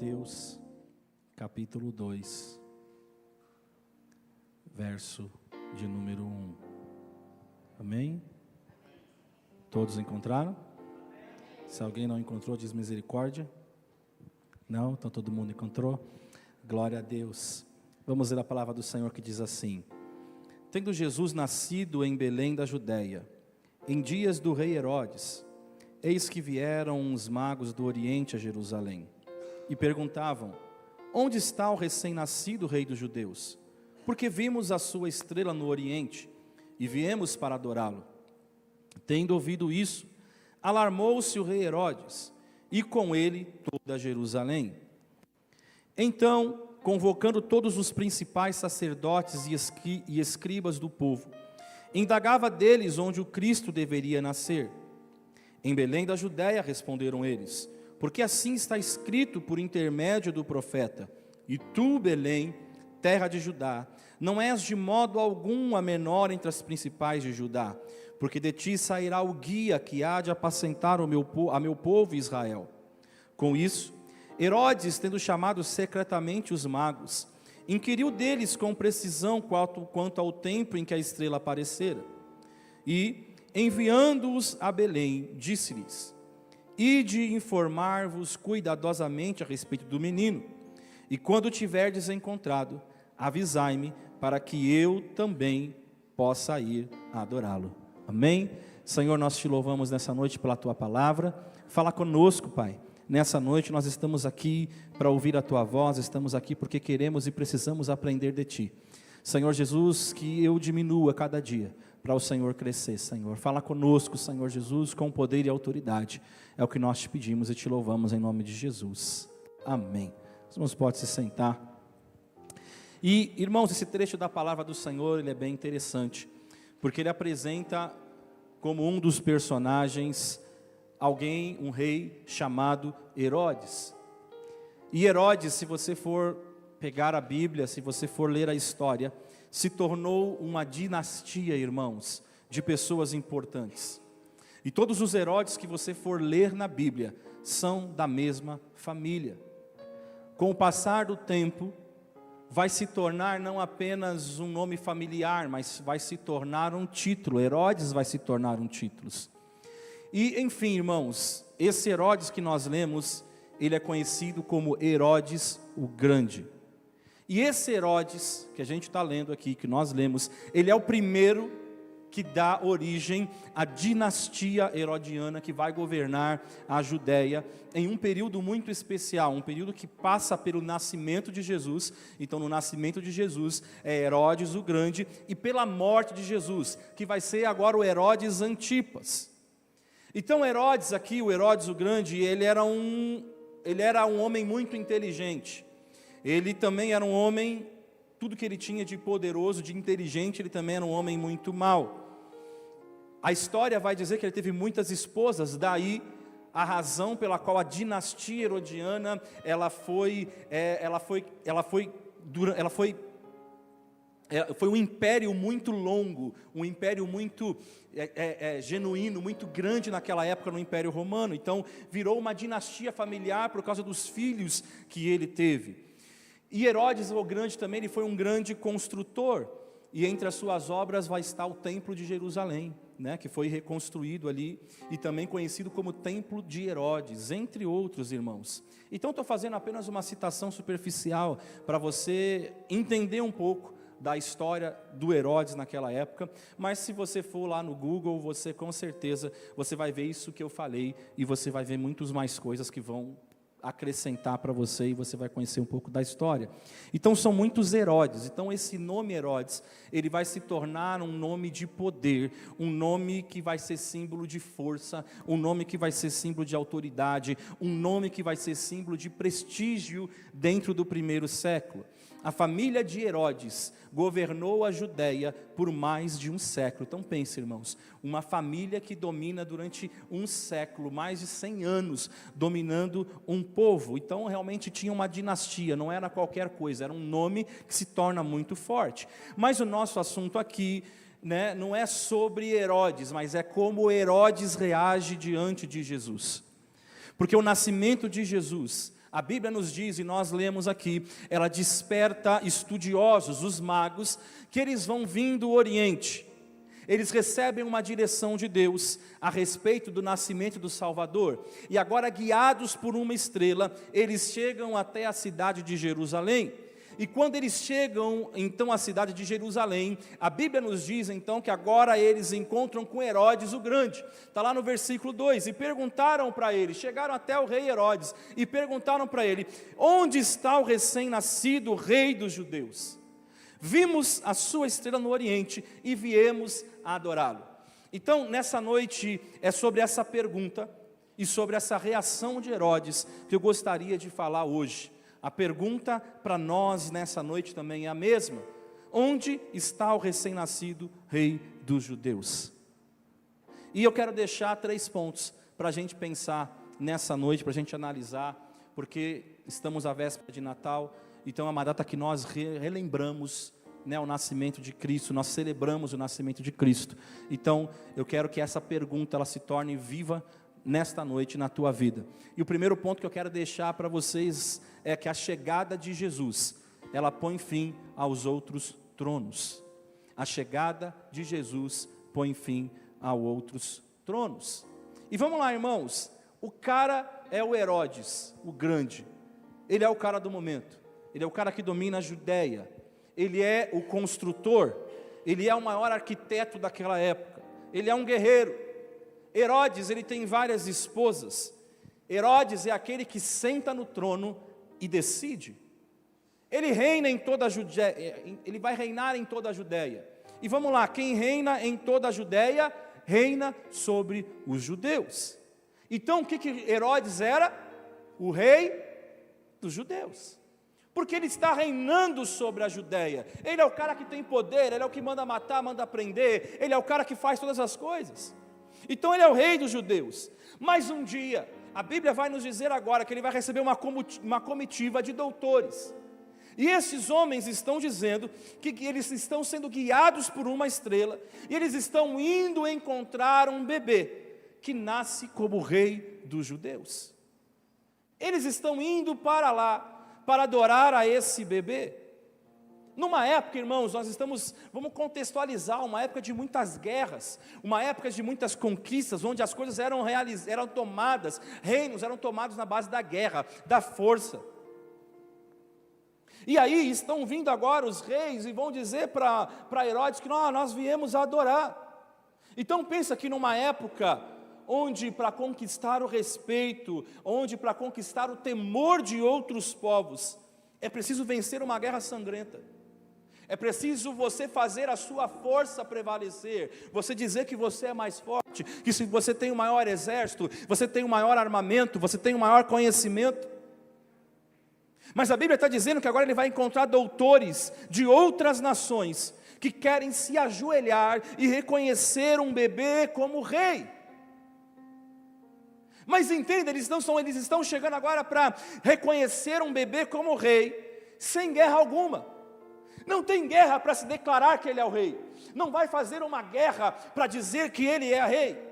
Mateus, capítulo 2, verso de número 1. Amém? Todos encontraram? Se alguém não encontrou, diz misericórdia. Não? Então todo mundo encontrou? Glória a Deus. Vamos ler a palavra do Senhor que diz assim: Tendo Jesus nascido em Belém da Judéia, em dias do rei Herodes, eis que vieram uns magos do Oriente a Jerusalém, e perguntavam: onde está o recém-nascido rei dos judeus? Porque vimos a sua estrela no Oriente, e viemos para adorá-lo. Tendo ouvido isso, alarmou-se o rei Herodes, e com ele toda Jerusalém. Então, convocando todos os principais sacerdotes e escribas do povo, indagava deles onde o Cristo deveria nascer. Em Belém da Judéia, responderam eles, porque assim está escrito por intermédio do profeta: e tu, Belém, terra de Judá, não és de modo algum a menor entre as principais de Judá, porque de ti sairá o guia que há de apacentar a meu povo Israel. Com isso, Herodes, tendo chamado secretamente os magos, inquiriu deles com precisão quanto ao tempo em que a estrela aparecera. E, enviando-os a Belém, disse-lhes: ide informar-vos cuidadosamente a respeito do menino, e quando o tiverdes encontrado, avisai-me, para que eu também possa ir a adorá-lo. Amém? Senhor, nós te louvamos nessa noite pela tua palavra. Fala conosco, Pai. Nessa noite nós estamos aqui para ouvir a tua voz, estamos aqui porque queremos e precisamos aprender de ti. Senhor Jesus, que eu diminua cada dia, para o Senhor crescer, Senhor. Fala conosco, Senhor Jesus, com poder e autoridade. É o que nós te pedimos e te louvamos em nome de Jesus. Amém. Os irmãos podem se sentar. E, irmãos, esse trecho da palavra do Senhor, ele é bem interessante, porque ele apresenta como um dos personagens alguém, um rei chamado Herodes. E Herodes, se você for pegar a Bíblia, se você for ler a história, se tornou uma dinastia, irmãos, de pessoas importantes. E todos os Herodes que você for ler na Bíblia são da mesma família. Com o passar do tempo, vai se tornar não apenas um nome familiar, mas vai se tornar um título. Herodes vai se tornar um título. E, enfim, irmãos, esse Herodes que nós lemos, ele é conhecido como Herodes o Grande. E esse Herodes, que a gente está lendo aqui, que nós lemos, ele é o primeiro que dá origem à dinastia herodiana que vai governar a Judéia em um período muito especial, um período que passa pelo nascimento de Jesus. Então, no nascimento de Jesus é Herodes o Grande, e pela morte de Jesus, que vai ser agora o Herodes Antipas. Então Herodes aqui, o Herodes o Grande, ele era um homem muito inteligente. Ele também era um homem, tudo que ele tinha de poderoso, de inteligente, ele também era um homem muito mau. A história vai dizer que ele teve muitas esposas, daí a razão pela qual a dinastia herodiana, foi um império muito longo, um império muito genuíno, muito grande naquela época no Império Romano. Então virou uma dinastia familiar por causa dos filhos que ele teve. E Herodes o Grande também, ele foi um grande construtor, e entre as suas obras vai estar o Templo de Jerusalém, né, que foi reconstruído ali, e também conhecido como Templo de Herodes, entre outros, irmãos. Então estou fazendo apenas uma citação superficial, para você entender um pouco da história do Herodes naquela época, mas se você for lá no Google, você com certeza, você vai ver isso que eu falei, e você vai ver muitas mais coisas que vão acrescentar para você, e você vai conhecer um pouco da história. Então são muitos Herodes. Então esse nome Herodes, ele vai se tornar um nome de poder, um nome que vai ser símbolo de força, um nome que vai ser símbolo de autoridade, um nome que vai ser símbolo de prestígio dentro do primeiro século. A família de Herodes governou a Judéia por mais de um século. Então pense, irmãos, uma família que domina durante um século, mais de 100 anos, dominando um povo. Então realmente tinha uma dinastia, não era qualquer coisa, era um nome que se torna muito forte. Mas o nosso assunto aqui, né, não é sobre Herodes, mas é como Herodes reage diante de Jesus. Porque o nascimento de Jesus, a Bíblia nos diz, e nós lemos aqui, ela desperta estudiosos, os magos, que eles vão vindo do Oriente. Eles recebem uma direção de Deus a respeito do nascimento do Salvador. E agora, guiados por uma estrela, eles chegam até a cidade de Jerusalém. E quando eles chegam, então, à cidade de Jerusalém, a Bíblia nos diz, então, que agora eles encontram com Herodes o Grande. Está lá no versículo 2, e perguntaram para ele, chegaram até o rei Herodes, e perguntaram para ele, onde está o recém-nascido rei dos judeus? Vimos a sua estrela no Oriente, e viemos a adorá-lo. Então, nessa noite, é sobre essa pergunta, e sobre essa reação de Herodes, que eu gostaria de falar hoje. A pergunta para nós nessa noite também é a mesma: onde está o recém-nascido rei dos judeus? E eu quero deixar 3 pontos para a gente pensar nessa noite, para a gente analisar, porque estamos à véspera de Natal, então é uma data que nós relembramos, né, o nascimento de Cristo, nós celebramos o nascimento de Cristo. Então eu quero que essa pergunta ela se torne viva nesta noite na tua vida. E o primeiro ponto que eu quero deixar para vocês é que a chegada de Jesus, ela põe fim aos outros tronos. A chegada de Jesus põe fim a outros tronos. E vamos lá, irmãos, o cara é o Herodes, o grande. Ele é o cara do momento. Ele é o cara que domina a Judéia. Ele é o construtor. Ele é o maior arquiteto daquela época. Ele é um guerreiro. Herodes, ele tem várias esposas. Herodes é aquele que senta no trono e decide. Ele reina em toda a Judéia, ele vai reinar em toda a Judéia. E vamos lá, quem reina em toda a Judéia, reina sobre os judeus. Então o que Herodes era? O rei dos judeus. Porque ele está reinando sobre a Judéia. Ele é o cara que tem poder, ele é o que manda matar, manda prender, ele é o cara que faz todas as coisas. Então ele é o rei dos judeus. Mas um dia, a Bíblia vai nos dizer agora que ele vai receber uma comitiva de doutores. E esses homens estão dizendo que eles estão sendo guiados por uma estrela, e eles estão indo encontrar um bebê, que nasce como rei dos judeus. Eles estão indo para lá, para adorar a esse bebê. Numa época, irmãos, vamos contextualizar, uma época de muitas guerras, uma época de muitas conquistas, onde as coisas eram tomadas, reinos eram tomados na base da guerra, da força. E aí estão vindo agora os reis e vão dizer para Herodes que nós viemos a adorar. Então pensa que numa época onde para conquistar o respeito, onde para conquistar o temor de outros povos, é preciso vencer uma guerra sangrenta. É preciso você fazer a sua força prevalecer, você dizer que você é mais forte, que se você tem o maior exército, você tem o maior armamento, você tem o maior conhecimento. Mas a Bíblia está dizendo que agora ele vai encontrar doutores de outras nações, que querem se ajoelhar e reconhecer um bebê como rei. Mas entenda, eles estão chegando agora para reconhecer um bebê como rei, sem guerra alguma. Não tem guerra para se declarar que ele é o rei. Não vai fazer uma guerra para dizer que ele é rei.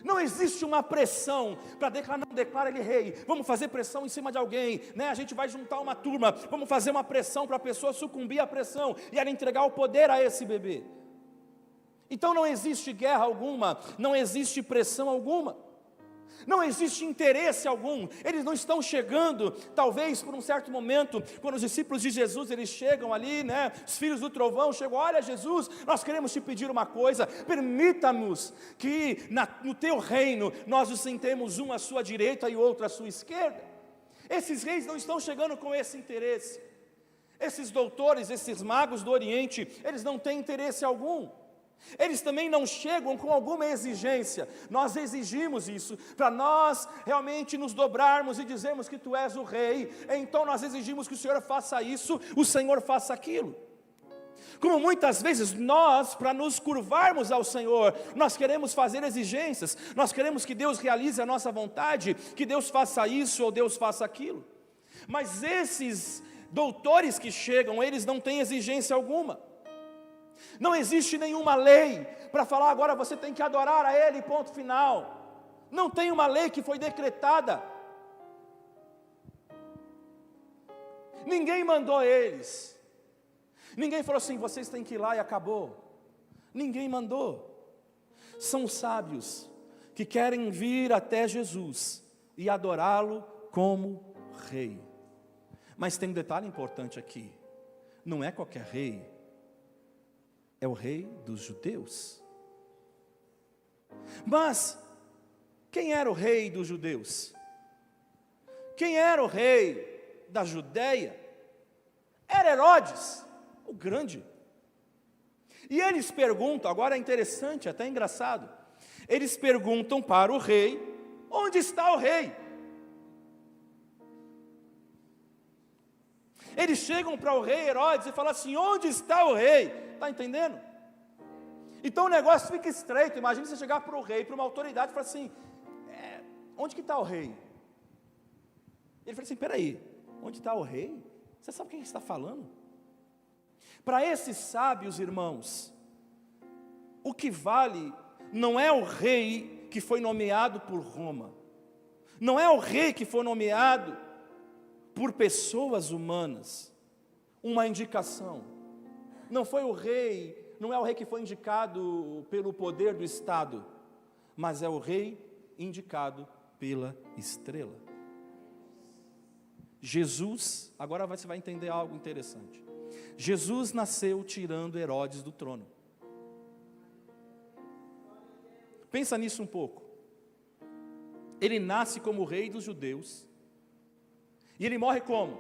Não existe uma pressão para declarar, não declara ele rei. Vamos fazer pressão em cima de alguém, né? A gente vai juntar uma turma, vamos fazer uma pressão para a pessoa sucumbir à pressão e ela entregar o poder a esse bebê. Então não existe guerra alguma, não existe pressão alguma. Não existe interesse algum, eles não estão chegando, talvez por um certo momento, quando os discípulos de Jesus, eles chegam ali, né, os filhos do trovão chegam, olha Jesus, nós queremos te pedir uma coisa, permita-nos que no teu reino, nós nos sentemos um à sua direita e outro à sua esquerda. Esses reis não estão chegando com esse interesse, esses doutores, esses magos do Oriente, eles não têm interesse algum. Eles também não chegam com alguma exigência. Nós exigimos isso, para nós realmente nos dobrarmos e dizermos que Tu és o Rei, então nós exigimos que o Senhor faça isso, o Senhor faça aquilo. Como muitas vezes nós, para nos curvarmos ao Senhor, nós queremos fazer exigências, nós queremos que Deus realize a nossa vontade, que Deus faça isso ou Deus faça aquilo. Mas esses doutores que chegam, eles não têm exigência alguma. Não existe nenhuma lei para falar agora você tem que adorar a Ele, ponto final. Não tem uma lei que foi decretada. Ninguém mandou eles. Ninguém falou assim, vocês têm que ir lá e acabou. Ninguém mandou. São sábios que querem vir até Jesus e adorá-lo como rei. Mas tem um detalhe importante aqui. Não é qualquer rei. É o rei dos judeus. Mas quem era o rei dos judeus? Quem era o rei da Judeia? Era Herodes, o grande. E eles perguntam, agora é interessante, até engraçado. Eles perguntam para o rei, onde está o rei? Eles chegam para o rei Herodes e falam assim, onde está o rei? Está entendendo? Então o negócio fica estreito. Imagina você chegar para o rei, para uma autoridade e falar assim, onde que está o rei? Ele fala assim, espera aí, onde está o rei? Você sabe quem está falando? Para esses sábios, irmãos, o que vale não é o rei que foi nomeado por Roma, não é o rei que foi nomeado por pessoas humanas, uma indicação. Não foi o rei, não é o rei que foi indicado pelo poder do Estado, mas é o rei indicado pela estrela. Jesus, agora você vai entender algo interessante. Jesus nasceu tirando Herodes do trono. Pensa nisso um pouco. Ele nasce como rei dos judeus. E ele morre como?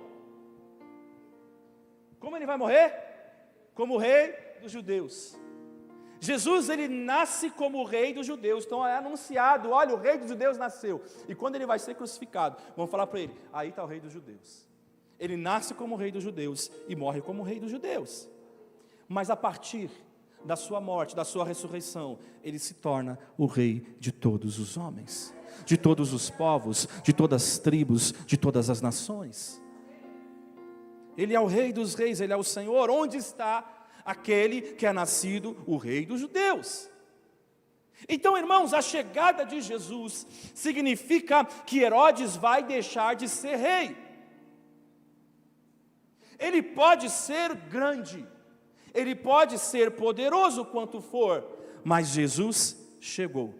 Como ele vai morrer? Como rei dos judeus. Jesus, ele nasce como rei dos judeus. Então é anunciado, olha, o rei dos judeus nasceu. E quando ele vai ser crucificado, vão falar para ele, aí está o rei dos judeus. Ele nasce como rei dos judeus e morre como rei dos judeus. Mas a partir da sua morte, da sua ressurreição, ele se torna o rei de todos os homens, de todos os povos, de todas as tribos, de todas as nações. Ele é o rei dos reis, ele é o Senhor. Onde está aquele que é nascido o rei dos judeus? Então, irmãos, a chegada de Jesus significa que Herodes vai deixar de ser rei. Ele pode ser grande, ele pode ser poderoso quanto for, mas Jesus chegou.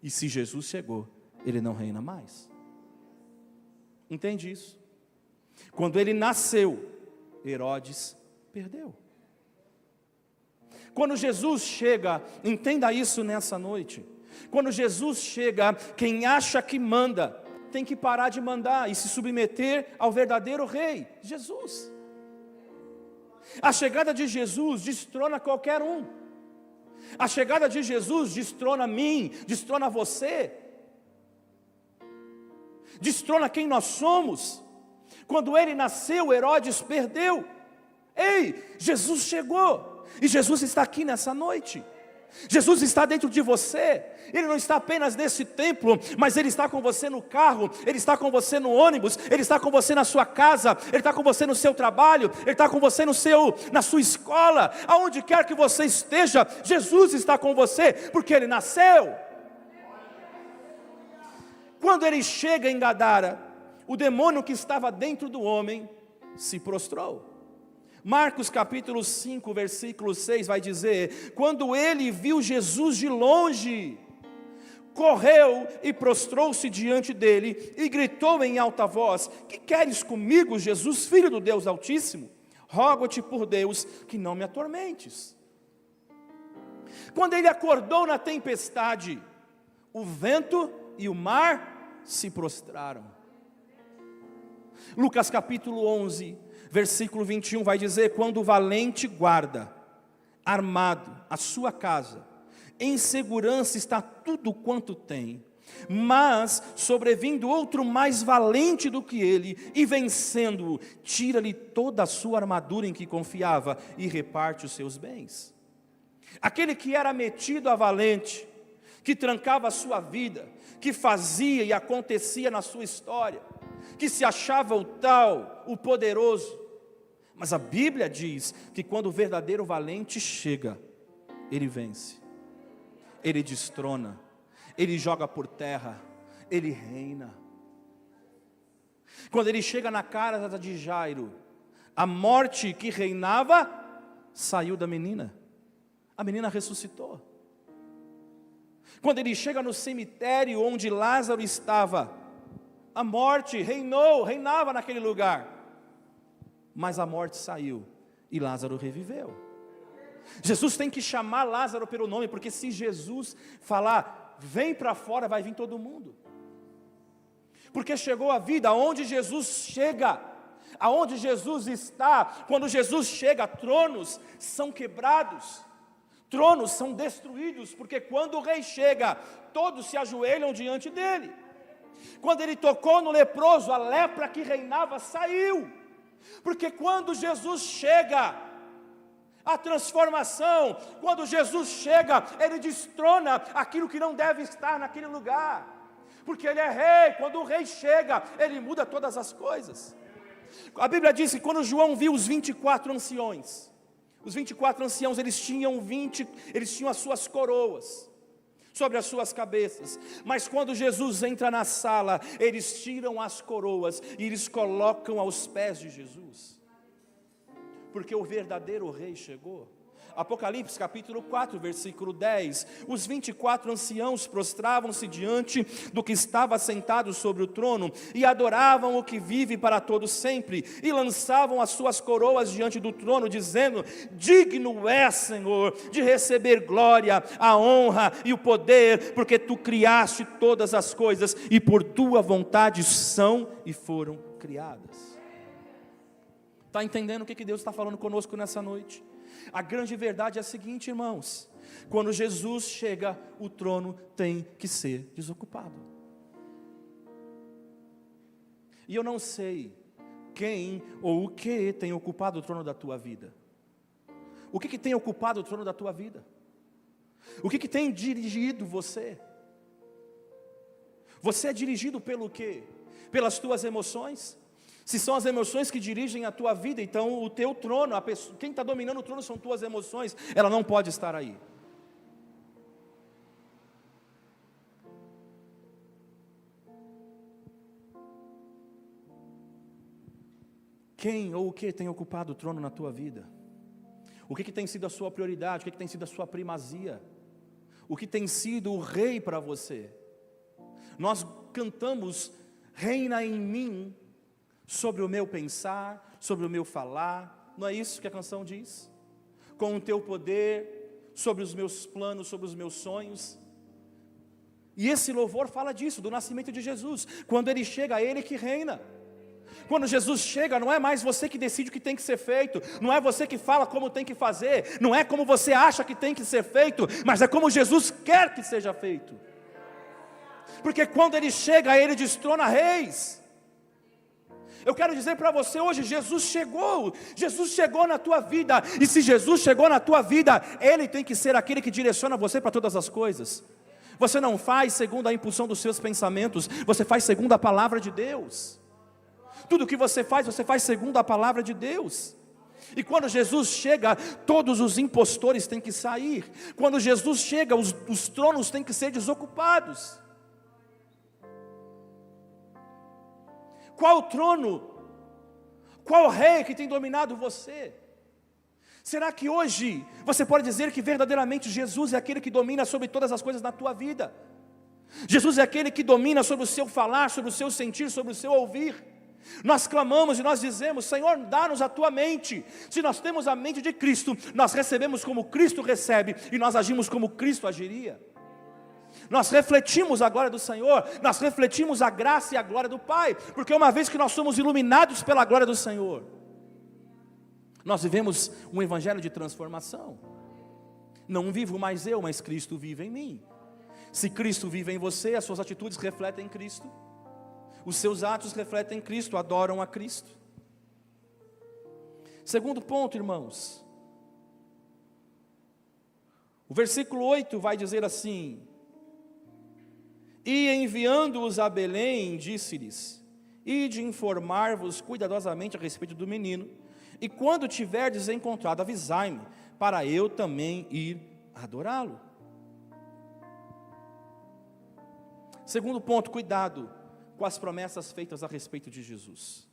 E se Jesus chegou, ele não reina mais. Entende isso? Quando ele nasceu, Herodes perdeu. Quando Jesus chega, entenda isso nessa noite. Quando Jesus chega, quem acha que manda, tem que parar de mandar e se submeter ao verdadeiro rei, Jesus. A chegada de Jesus destrona qualquer um. A chegada de Jesus destrona mim, destrona você, destrona quem nós somos. Quando ele nasceu, Herodes perdeu. Ei, Jesus chegou, e Jesus está aqui nessa noite. Jesus está dentro de você. Ele não está apenas nesse templo, mas Ele está com você no carro, Ele está com você no ônibus, Ele está com você na sua casa, Ele está com você no seu trabalho, Ele está com você na sua escola, aonde quer que você esteja, Jesus está com você, porque Ele nasceu. Quando Ele chega em Gadara, o demônio que estava dentro do homem se prostrou. Marcos capítulo 5, versículo 6 vai dizer, quando ele viu Jesus de longe, correu e prostrou-se diante dele e gritou em alta voz, que queres comigo, Jesus, filho do Deus Altíssimo? Rogo-te por Deus que não me atormentes. Quando ele acordou na tempestade, o vento e o mar se prostraram. Lucas capítulo 11, versículo 21 vai dizer, quando o valente guarda, armado, a sua casa, em segurança está tudo quanto tem, mas sobrevindo outro mais valente do que ele, e vencendo-o, tira-lhe toda a sua armadura em que confiava, e reparte os seus bens. Aquele que era metido a valente, que trancava a sua vida, que fazia e acontecia na sua história, que se achava o tal, o poderoso, mas a Bíblia diz que quando o verdadeiro valente chega, ele vence, ele destrona, ele joga por terra, ele reina. Quando ele chega na casa de Jairo, A morte que reinava saiu da menina. A menina ressuscitou. Quando ele chega no cemitério onde Lázaro estava, a morte reinava naquele lugar. Mas a morte saiu e Lázaro reviveu. Jesus tem que chamar Lázaro pelo nome, porque se Jesus falar, vem para fora, vai vir todo mundo. Porque chegou a vida, aonde Jesus chega, aonde Jesus está, quando Jesus chega, tronos são quebrados, tronos são destruídos, porque quando o rei chega, todos se ajoelham diante dele. Quando ele tocou no leproso, a lepra que reinava saiu, porque quando Jesus chega, a transformação, quando Jesus chega, ele destrona aquilo que não deve estar naquele lugar, porque ele é rei. Quando o rei chega, ele muda todas as coisas. A Bíblia diz que quando João viu os 24 anciões, os 24 anciãos, eles tinham as suas coroas sobre as suas cabeças, mas quando Jesus entra na sala, eles tiram as coroas e eles colocam aos pés de Jesus, porque o verdadeiro rei chegou. Apocalipse capítulo 4, versículo 10, os 24 anciãos prostravam-se diante do que estava sentado sobre o trono, e adoravam o que vive para todo sempre, e lançavam as suas coroas diante do trono, dizendo: digno é, Senhor, de receber glória, a honra e o poder, porque tu criaste todas as coisas, e por tua vontade são e foram criadas. Está entendendo o que Deus está falando conosco nessa noite? A grande verdade é a seguinte, irmãos: quando Jesus chega, o trono tem que ser desocupado. E eu não sei quem ou o que tem ocupado o trono da tua vida. O que tem ocupado o trono da tua vida? O que tem dirigido você? Você é dirigido pelo quê? Pelas tuas emoções? Se são as emoções que dirigem a tua vida, então o teu trono, quem está dominando o trono são tuas emoções, ela não pode estar aí. Quem ou o que tem ocupado o trono na tua vida? O que tem sido a sua prioridade? O que tem sido a sua primazia? O que tem sido o rei para você? Nós cantamos: reina em mim, sobre o meu pensar, sobre o meu falar. Não é isso que a canção diz? Com o teu poder, sobre os meus planos, sobre os meus sonhos. E esse louvor fala disso, do nascimento de Jesus. Quando ele chega, é ele que reina. Quando Jesus chega, não é mais você que decide o que tem que ser feito, não é você que fala como tem que fazer, não é como você acha que tem que ser feito, mas é como Jesus quer que seja feito. Porque quando ele chega, ele destrona reis. Eu quero dizer para você hoje, Jesus chegou na tua vida, e se Jesus chegou na tua vida, Ele tem que ser aquele que direciona você para todas as coisas. Você não faz segundo a impulsão dos seus pensamentos, você faz segundo a palavra de Deus. Tudo que você faz segundo a palavra de Deus. E quando Jesus chega, todos os impostores têm que sair. Quando Jesus chega, os tronos têm que ser desocupados. Qual o trono? Qual o rei que tem dominado você? Será que hoje você pode dizer que verdadeiramente Jesus é aquele que domina sobre todas as coisas na tua vida? Jesus é aquele que domina sobre o seu falar, sobre o seu sentir, sobre o seu ouvir. Nós clamamos e nós dizemos: Senhor, dá-nos a tua mente. Se nós temos a mente de Cristo, nós recebemos como Cristo recebe, e nós agimos como Cristo agiria. Nós refletimos a glória do Senhor, nós refletimos a graça e a glória do Pai, porque uma vez que nós somos iluminados pela glória do Senhor, nós vivemos um evangelho de transformação. Não vivo mais eu, mas Cristo vive em mim. Se Cristo vive em você, as suas atitudes refletem Cristo, os seus atos refletem Cristo, adoram a Cristo. Segundo ponto, irmãos, o versículo 8 vai dizer assim: e enviando-os a Belém, disse-lhes: ide informar-vos cuidadosamente a respeito do menino, e quando tiverdes encontrado, avisai-me, para eu também ir adorá-lo. Segundo ponto, cuidado com as promessas feitas a respeito de Jesus.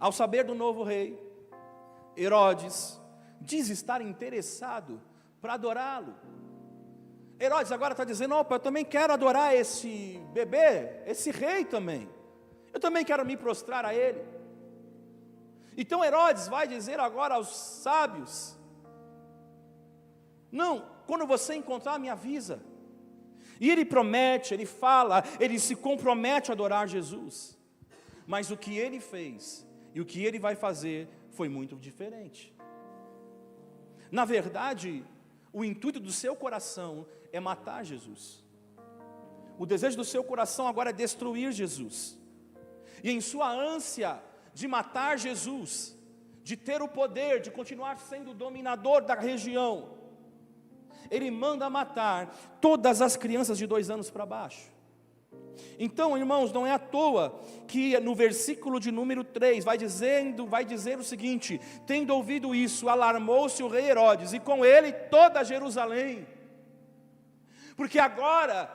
Ao saber do novo rei, Herodes diz estar interessado para adorá-lo. Herodes agora está dizendo: opa, eu também quero adorar esse bebê, esse rei também. Eu também quero me prostrar a ele. Então Herodes vai dizer agora aos sábios: não, quando você encontrar, me avisa. E ele promete, ele fala, ele se compromete a adorar Jesus. Mas o que ele fez e o que ele vai fazer foi muito diferente. Na verdade, o intuito do seu coração é matar Jesus. O desejo do seu coração agora é destruir Jesus. E em sua ânsia de matar Jesus, de ter o poder, de continuar sendo o dominador da região, ele manda matar todas as crianças de 2 anos para baixo. Então, irmãos, não é à toa que no versículo de número 3 vai dizer o seguinte: tendo ouvido isso, alarmou-se o rei Herodes, e com ele toda Jerusalém. Porque agora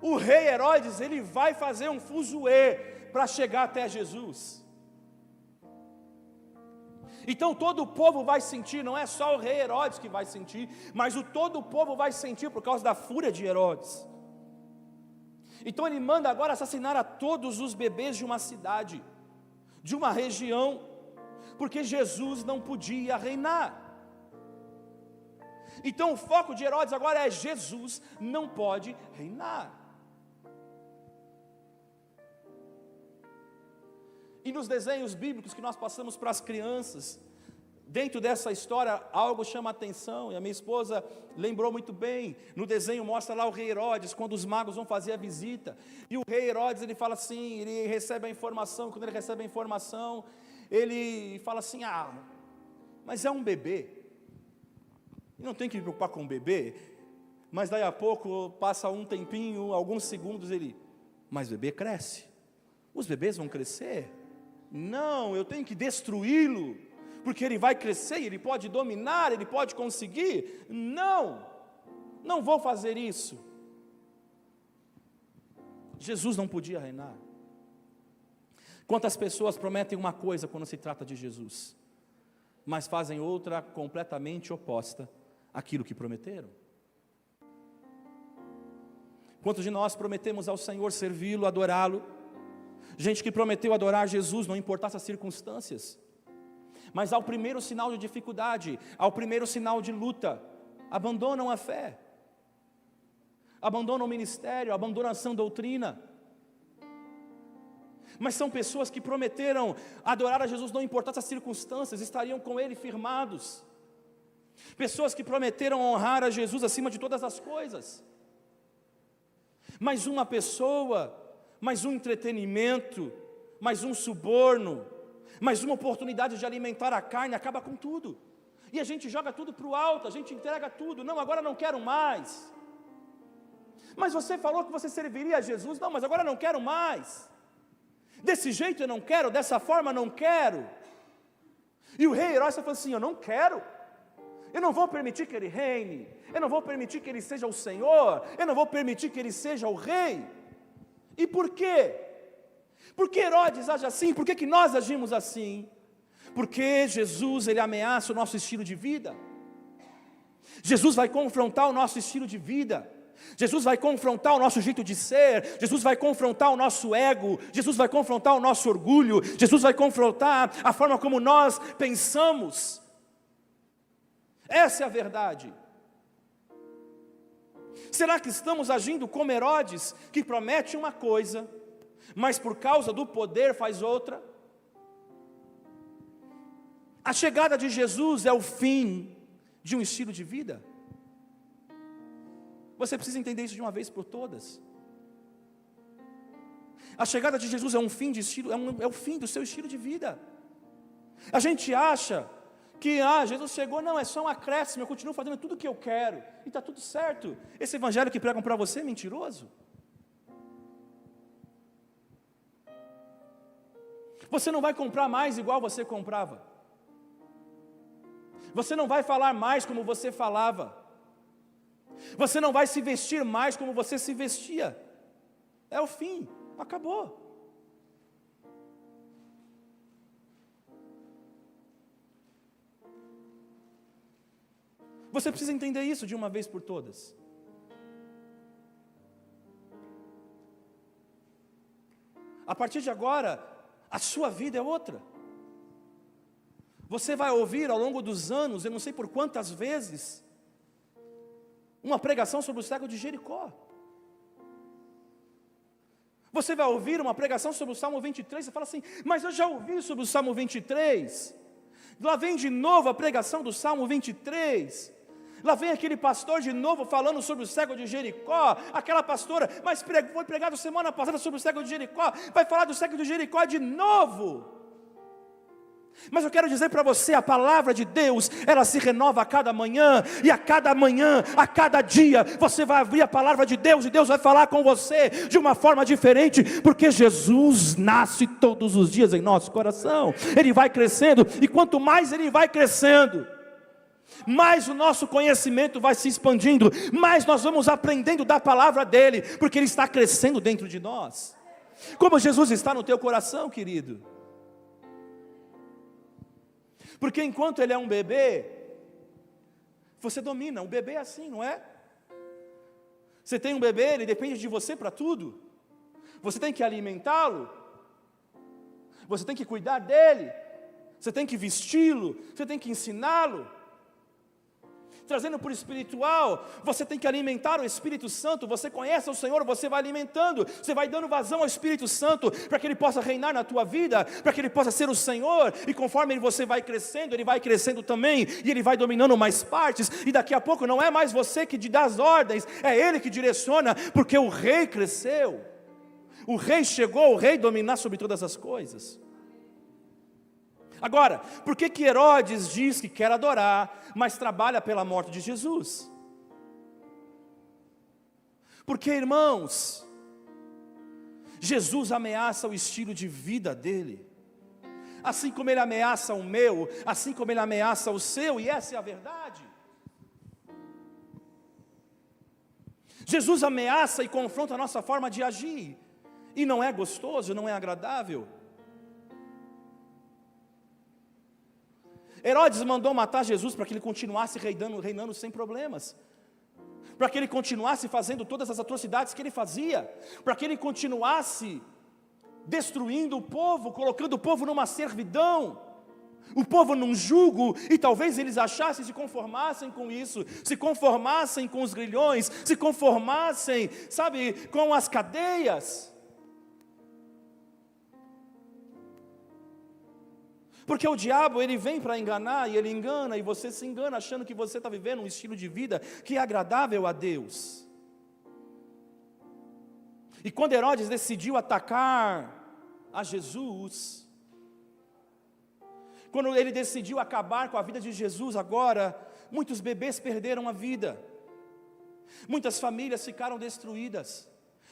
o rei Herodes, ele vai fazer um fuzuê para chegar até Jesus. Então todo o povo vai sentir, não é só o rei Herodes que vai sentir, mas todo o povo vai sentir por causa da fúria de Herodes. Então ele manda agora assassinar a todos os bebês de uma cidade, de uma região, porque Jesus não podia reinar. Então o foco de Herodes agora é: Jesus não pode reinar. E nos desenhos bíblicos que nós passamos para as crianças, dentro dessa história, algo chama a atenção, e a minha esposa lembrou muito bem. No desenho mostra lá o rei Herodes, quando os magos vão fazer a visita, e o rei Herodes, ele fala assim, ele recebe a informação, quando ele recebe a informação, ele fala assim: ah, mas é um bebê, e não tem que me preocupar com o bebê. Mas daí a pouco, passa um tempinho, alguns segundos, mas o bebê cresce, os bebês vão crescer, não, eu tenho que destruí-lo, porque ele vai crescer, ele pode dominar, ele pode conseguir. Não vou fazer isso. Jesus não podia reinar. Quantas pessoas prometem uma coisa quando se trata de Jesus, mas fazem outra completamente oposta àquilo que prometeram? Quantos de nós prometemos ao Senhor servi-lo, adorá-lo? Gente que prometeu adorar Jesus, não importasse as circunstâncias, mas ao primeiro sinal de dificuldade, ao primeiro sinal de luta, abandonam a fé, abandonam o ministério, abandonam a sã doutrina. Mas são pessoas que prometeram adorar a Jesus, não importasse as circunstâncias, estariam com Ele firmados. Pessoas que prometeram honrar a Jesus acima de todas as coisas. Mas uma pessoa, mais um entretenimento, mais um suborno, mais uma oportunidade de alimentar a carne, acaba com tudo. E a gente joga tudo para o alto, a gente entrega tudo. Não, agora não quero mais. Mas você falou que você serviria a Jesus. Não, mas agora não quero mais. Desse jeito eu não quero, dessa forma eu não quero. E o rei Herodes falou assim: eu não quero. Eu não vou permitir que ele reine. Eu não vou permitir que ele seja o Senhor. Eu não vou permitir que ele seja o rei. E por quê? Por que Herodes age assim? Por que nós agimos assim? Porque Jesus, ele ameaça o nosso estilo de vida. Jesus vai confrontar o nosso estilo de vida. Jesus vai confrontar o nosso jeito de ser. Jesus vai confrontar o nosso ego. Jesus vai confrontar o nosso orgulho. Jesus vai confrontar a forma como nós pensamos. Essa é a verdade. Será que estamos agindo como Herodes, que promete uma coisa, mas por causa do poder faz outra? A chegada de Jesus é o fim de um estilo de vida. Você precisa entender isso de uma vez por todas. A chegada de Jesus é um fim de estilo, é o fim do seu estilo de vida. A gente acha que Jesus chegou, não, é só um acréscimo, eu continuo fazendo tudo o que eu quero, e está tudo certo. Esse evangelho que pregam para você é mentiroso. Você não vai comprar mais igual você comprava. Você não vai falar mais como você falava. Você não vai se vestir mais como você se vestia. É o fim, acabou. Você precisa entender isso de uma vez por todas. A partir de agora, a sua vida é outra. Você vai ouvir ao longo dos anos, eu não sei por quantas vezes, uma pregação sobre o cego de Jericó. Você vai ouvir uma pregação sobre o Salmo 23, você fala assim, mas eu já ouvi sobre o Salmo 23. Lá vem de novo a pregação do Salmo 23. Lá vem aquele pastor de novo falando sobre o cego de Jericó. Aquela pastora, mas foi pregado semana passada sobre o cego de Jericó. Vai falar do cego de Jericó de novo. Mas eu quero dizer para você, a palavra de Deus, ela se renova a cada manhã, e a cada manhã, a cada dia, você vai abrir a palavra de Deus, e Deus vai falar com você de uma forma diferente, porque Jesus nasce todos os dias em nosso coração, Ele vai crescendo, e quanto mais Ele vai crescendo, mais o nosso conhecimento vai se expandindo, mais nós vamos aprendendo da palavra dEle, porque Ele está crescendo dentro de nós. Como Jesus está no teu coração, querido? Porque enquanto ele é um bebê, você domina. Um bebê é assim, não é? Você tem um bebê, ele depende de você para tudo. Você tem que alimentá-lo. Você tem que cuidar dele. Você tem que vesti-lo. Você tem que ensiná-lo. Trazendo para o espiritual, você tem que alimentar o Espírito Santo. Você conhece o Senhor, você vai alimentando, você vai dando vazão ao Espírito Santo, para que Ele possa reinar na tua vida, para que Ele possa ser o Senhor, e conforme você vai crescendo, Ele vai crescendo também, e Ele vai dominando mais partes, e daqui a pouco não é mais você que dá as ordens, é Ele que direciona, porque o Rei cresceu, o Rei chegou, o Rei dominar sobre todas as coisas. Agora, por que Herodes diz que quer adorar, mas trabalha pela morte de Jesus? Porque, irmãos, Jesus ameaça o estilo de vida dele, assim como ele ameaça o meu, assim como ele ameaça o seu, e essa é a verdade. Jesus ameaça e confronta a nossa forma de agir, e não é gostoso, não é agradável. Herodes mandou matar Jesus para que ele continuasse reinando sem problemas, para que ele continuasse fazendo todas as atrocidades que ele fazia, para que ele continuasse destruindo o povo, colocando o povo numa servidão, o povo num jugo, e talvez eles achassem, se conformassem com isso, se conformassem com os grilhões, se conformassem, sabe, com as cadeias. Porque o diabo, ele vem para enganar, e ele engana, e você se engana achando que você está vivendo um estilo de vida que é agradável a Deus. E quando Herodes decidiu atacar a Jesus, quando ele decidiu acabar com a vida de Jesus agora, muitos bebês perderam a vida, muitas famílias ficaram destruídas,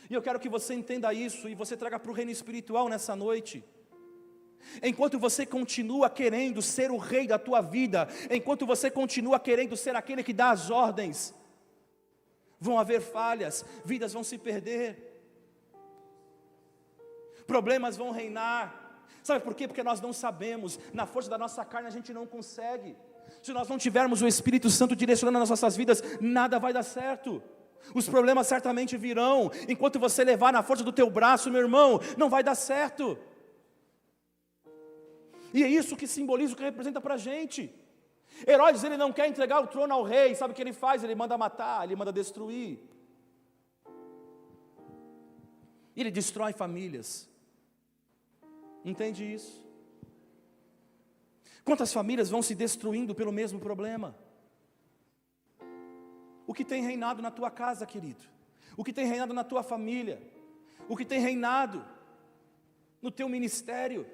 e eu quero que você entenda isso, e você traga para o reino espiritual nessa noite. Enquanto você continua querendo ser o rei da tua vida, enquanto você continua querendo ser aquele que dá as ordens, vão haver falhas, vidas vão se perder, problemas vão reinar. Sabe por quê? Porque nós não sabemos, na força da nossa carne a gente não consegue. Se nós não tivermos o Espírito Santo direcionando as nossas vidas, nada vai dar certo. Os problemas certamente virão, enquanto você levar na força do teu braço, meu irmão, não vai dar certo. E é isso que simboliza, o que representa para a gente. Herodes, ele não quer entregar o trono ao rei, sabe o que ele faz? Ele manda matar, ele manda destruir. Ele destrói famílias. Entende isso? Quantas famílias vão se destruindo pelo mesmo problema? O que tem reinado na tua casa, querido? O que tem reinado na tua família? O que tem reinado no teu ministério?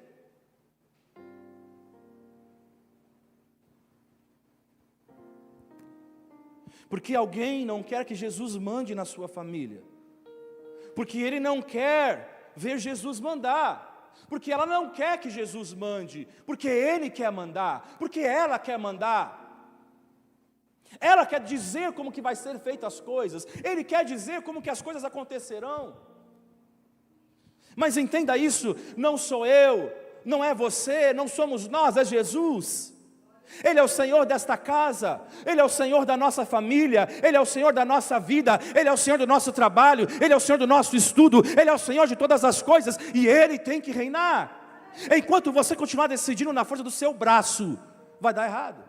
Porque alguém não quer que Jesus mande na sua família, porque ele não quer ver Jesus mandar, porque ela não quer que Jesus mande, porque ele quer mandar, porque ela quer mandar, ela quer dizer como que vai ser feitas as coisas, ele quer dizer como que as coisas acontecerão. Mas entenda isso, não sou eu, não é você, não somos nós, é Jesus. Ele é o Senhor desta casa, Ele é o Senhor da nossa família, Ele é o Senhor da nossa vida, Ele é o Senhor do nosso trabalho, Ele é o Senhor do nosso estudo, Ele é o Senhor de todas as coisas, e Ele tem que reinar. Enquanto você continuar decidindo na força do seu braço, vai dar errado.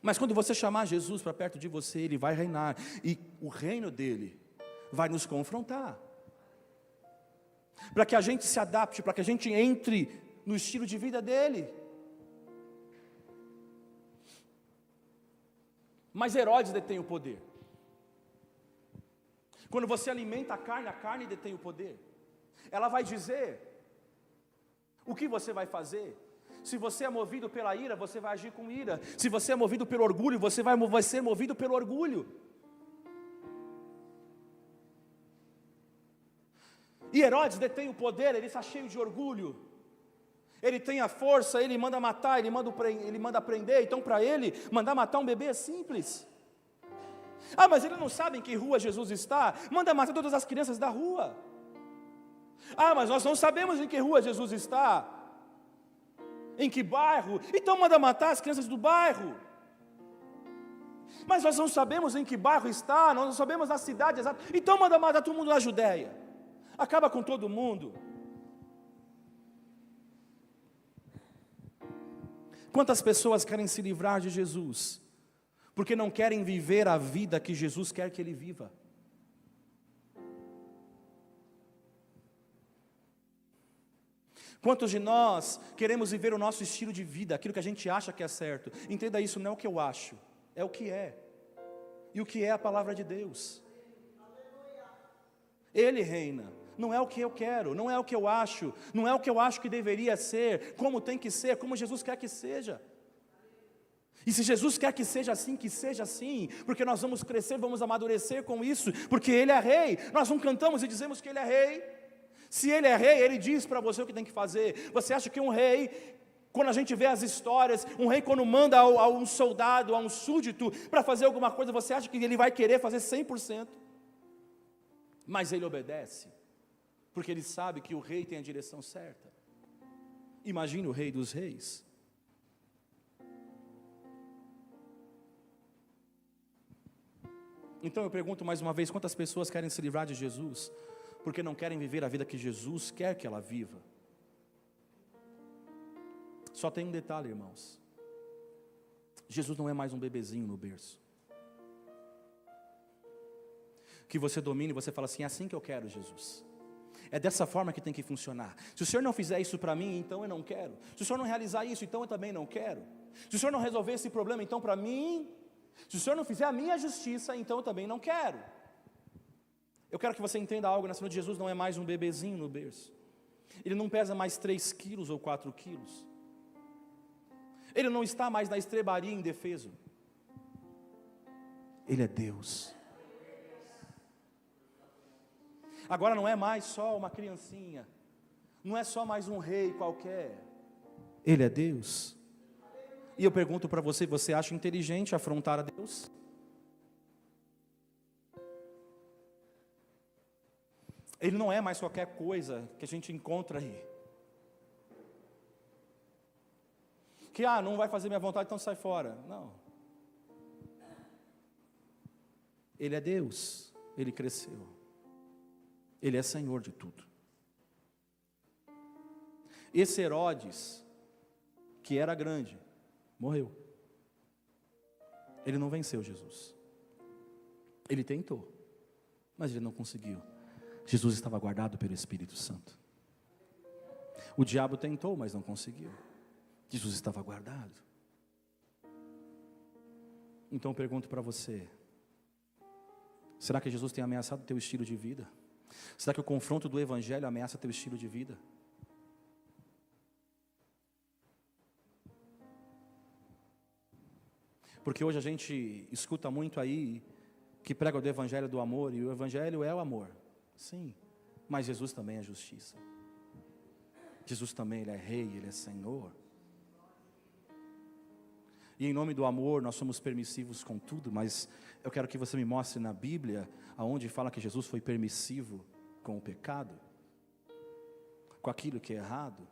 Mas quando você chamar Jesus para perto de você, Ele vai reinar, e o reino dEle vai nos confrontar, para que a gente se adapte, para que a gente entre no estilo de vida dele. Mas Herodes detém o poder. Quando você alimenta a carne detém o poder. Ela vai dizer o que você vai fazer. Se você é movido pela ira, você vai agir com ira. Se você é movido pelo orgulho, você vai ser movido pelo orgulho. E Herodes detém o poder, ele está cheio de orgulho. Ele tem a força, ele manda matar, ele manda prender. Então para ele, mandar matar um bebê é simples. Ah, mas ele não sabe em que rua Jesus está. Manda matar todas as crianças da rua. Ah, mas nós não sabemos em que rua Jesus está. Em que bairro? Então manda matar as crianças do bairro. Mas nós não sabemos em que bairro está, nós não sabemos a cidade exata. Então manda matar todo mundo na Judéia. Acaba com todo mundo. Quantas pessoas querem se livrar de Jesus, porque não querem viver a vida que Jesus quer que ele viva? Quantos de nós queremos viver o nosso estilo de vida, aquilo que a gente acha que é certo? Entenda isso, não é o que eu acho, é o que é. E o que é a palavra de Deus. Ele reina. Não é o que eu quero, não é o que eu acho, não é o que eu acho que deveria ser, como tem que ser, como Jesus quer que seja. E se Jesus quer que seja assim, porque nós vamos crescer, vamos amadurecer com isso, porque Ele é rei. Nós não cantamos e dizemos que Ele é rei. Se Ele é rei, Ele diz para você o que tem que fazer. Você acha que um rei, quando a gente vê as histórias, um rei quando manda a um soldado, a um súdito, para fazer alguma coisa, você acha que ele vai querer fazer 100%? Mas ele obedece. Porque ele sabe que o rei tem a direção certa. Imagine o rei dos reis. Então eu pergunto mais uma vez, quantas pessoas querem se livrar de Jesus, porque não querem viver a vida que Jesus quer que ela viva? Só tem um detalhe, irmãos. Jesus não é mais um bebezinho no berço. Que você domine e você fala assim, é assim que eu quero, Jesus. É dessa forma que tem que funcionar. Se o Senhor não fizer isso para mim, então eu não quero. Se o Senhor não realizar isso, então eu também não quero. Se o Senhor não resolver esse problema, então para mim, se o Senhor não fizer a minha justiça, então eu também não quero. Eu quero que você entenda algo nessa noite. Jesus não é mais um bebezinho no berço. Ele não pesa mais 3 quilos ou 4 quilos. Ele não está mais na estrebaria indefeso. Ele é Deus. Agora não é mais só uma criancinha, não é só mais um rei qualquer, Ele é Deus. E eu pergunto para você, você acha inteligente afrontar a Deus? Ele não é mais qualquer coisa que a gente encontra aí, que não vai fazer minha vontade, então sai fora. Não, Ele é Deus, Ele cresceu. Ele é Senhor de tudo. Esse Herodes, que era grande, morreu. Ele não venceu Jesus. Ele tentou, mas ele não conseguiu. Jesus estava guardado pelo Espírito Santo. O diabo tentou, mas não conseguiu. Jesus estava guardado. Então eu pergunto para você, será que Jesus tem ameaçado o teu estilo de vida? Será que o confronto do Evangelho ameaça teu estilo de vida? Porque hoje a gente escuta muito aí que prega o Evangelho do amor, e o Evangelho é o amor. Sim, mas Jesus também é justiça. Jesus também, Ele é Rei, Ele é Senhor. E em nome do amor nós somos permissivos com tudo, mas eu quero que você me mostre na Bíblia aonde fala que Jesus foi permissivo com o pecado, com aquilo que é errado.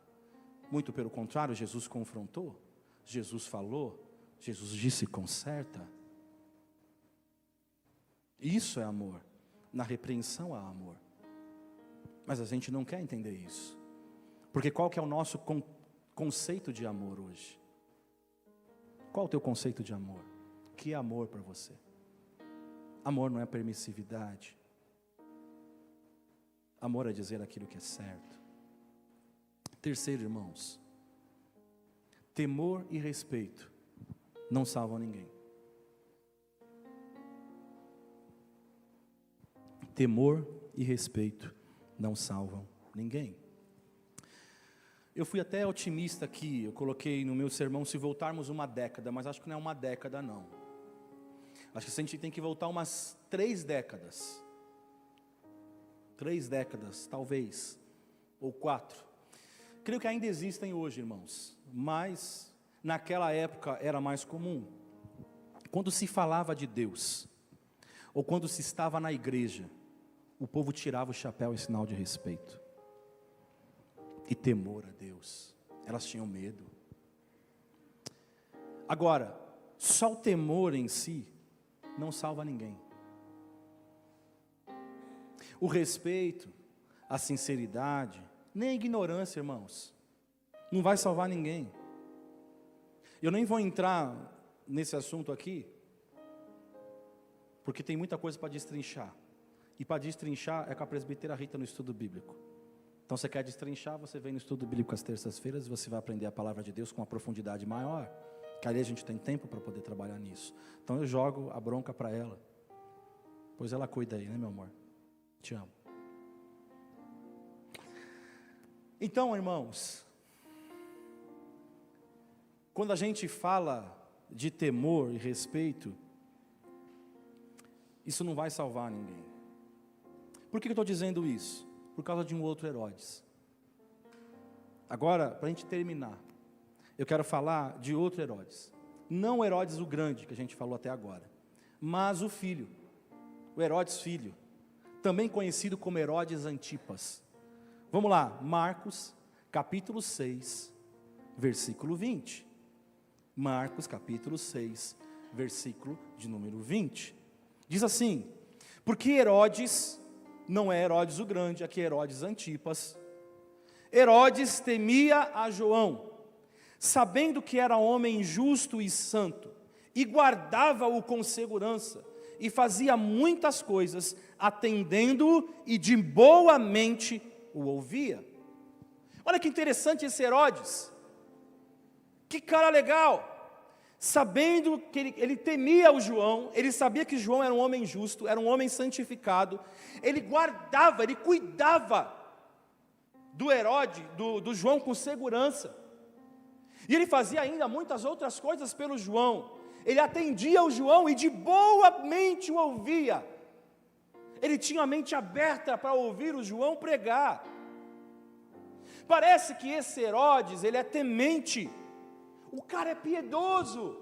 Muito pelo contrário, Jesus confrontou, Jesus falou, Jesus disse: conserta. Isso é amor. Na repreensão há amor. Mas a gente não quer entender isso. Porque qual que é o nosso conceito de amor hoje? Qual o teu conceito de amor? O que é amor para você? Amor não é permissividade. Amor é dizer aquilo que é certo. Terceiro, irmãos, temor e respeito não salvam ninguém. Temor e respeito não salvam ninguém. Eu fui até otimista aqui, eu coloquei no meu sermão se voltarmos uma década, mas acho que não é uma década não. Acho que a gente tem que voltar umas 3 décadas. 3 décadas, talvez, ou 4. Creio que ainda existem hoje, irmãos, mas naquela época era mais comum. Quando se falava de Deus, ou quando se estava na igreja, o povo tirava o chapéu em sinal de respeito e temor a Deus. Elas tinham medo. Agora, só o temor em si não salva ninguém. O respeito, a sinceridade, nem a ignorância, irmãos, não vai salvar ninguém. Eu nem vou entrar nesse assunto aqui, porque tem muita coisa para destrinchar. E para destrinchar é com a presbítera Rita no estudo bíblico. Então você quer destrinchar, você vem no estudo bíblico às terças-feiras e você vai aprender a palavra de Deus com uma profundidade maior. Que ali a gente tem tempo para poder trabalhar nisso. Então eu jogo a bronca para ela. Pois ela cuida aí, né, meu amor? Te amo. Então, irmãos, quando a gente fala de temor e respeito, isso não vai salvar ninguém. Por que eu estou dizendo isso? Por causa de um outro Herodes. Agora, para a gente terminar, eu quero falar de outro Herodes. Não o Herodes o grande, que a gente falou até agora, mas o filho, o Herodes filho, também conhecido como Herodes Antipas. Vamos lá, Marcos, capítulo 6, versículo 20. Marcos, capítulo 6, versículo de número 20. Diz assim: porque Herodes, não é Herodes o grande, aqui é Herodes Antipas. Herodes temia a João, sabendo que era homem justo e santo, e guardava-o com segurança, e fazia muitas coisas, atendendo-o e de boa mente o ouvia. Olha que interessante esse Herodes, que cara legal, sabendo que ele temia o João, ele sabia que João era um homem justo, era um homem santificado, ele guardava, ele cuidava do Herodes, do João com segurança, e ele fazia ainda muitas outras coisas pelo João, ele atendia o João e de boa mente o ouvia, ele tinha a mente aberta para ouvir o João pregar. Parece que esse Herodes, ele é temente, o cara é piedoso.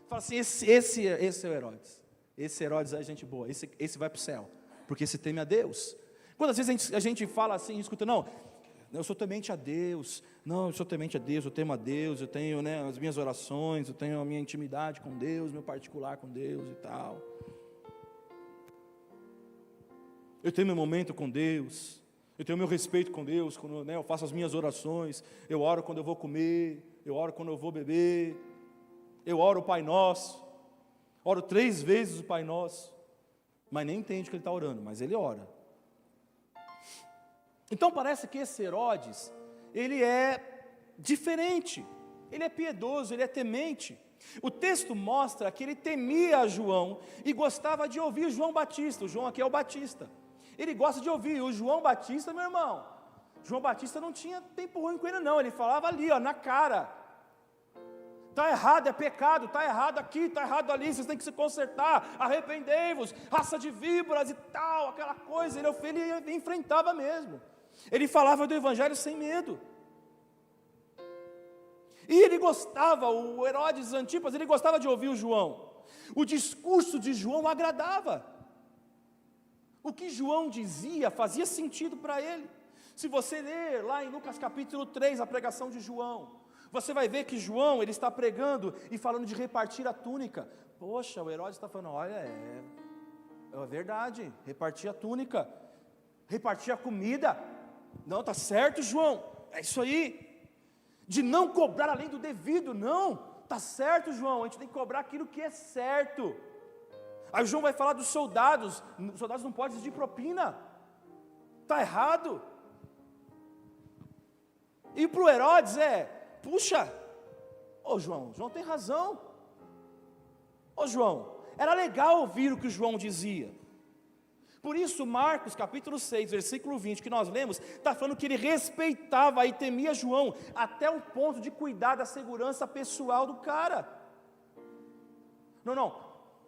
Fala assim, esse é o Herodes. Esse Herodes é gente boa, esse vai para o céu, porque esse teme a Deus. Quantas vezes a gente fala assim, escuta, não, eu sou temente a Deus, não, eu sou temente a Deus, eu temo a Deus, eu tenho, né, as minhas orações, eu tenho a minha intimidade com Deus, meu particular com Deus e tal. Eu tenho meu momento com Deus, eu tenho meu respeito com Deus, quando, né, eu faço as minhas orações, eu oro quando eu vou comer, eu oro quando eu vou beber, eu oro o Pai Nosso, oro 3 vezes o Pai Nosso, mas nem entende que ele está orando, mas ele ora. Então parece que esse Herodes, ele é diferente, ele é piedoso, ele é temente. O texto mostra que ele temia João e gostava de ouvir João Batista. O João aqui é o Batista. Ele gosta de ouvir. O João Batista, meu irmão, João Batista não tinha tempo ruim com ele não, ele falava ali, ó, na cara. Está errado, é pecado, está errado aqui, está errado ali, vocês têm que se consertar, arrependei-vos, raça de víboras e tal, aquela coisa, ele enfrentava mesmo. Ele falava do evangelho sem medo. E ele gostava, o Herodes Antipas, ele gostava de ouvir o João. O discurso de João agradava. O que João dizia fazia sentido para ele. Se você ler lá em Lucas capítulo 3, a pregação de João, você vai ver que João, ele está pregando e falando de repartir a túnica. Poxa, o Herodes está falando, olha, é verdade, repartir a túnica, repartir a comida. Não, está certo, João, é isso aí. De não cobrar além do devido, não, está certo, João, a gente tem que cobrar aquilo que é certo. Aí João vai falar dos soldados, os soldados não podem exigir propina, está errado. E para o Herodes puxa, João tem razão. João, era legal ouvir o que o João dizia. Por isso Marcos capítulo 6, versículo 20, que nós lemos, está falando que ele respeitava e temia João, até o ponto de cuidar da segurança pessoal do cara. Não,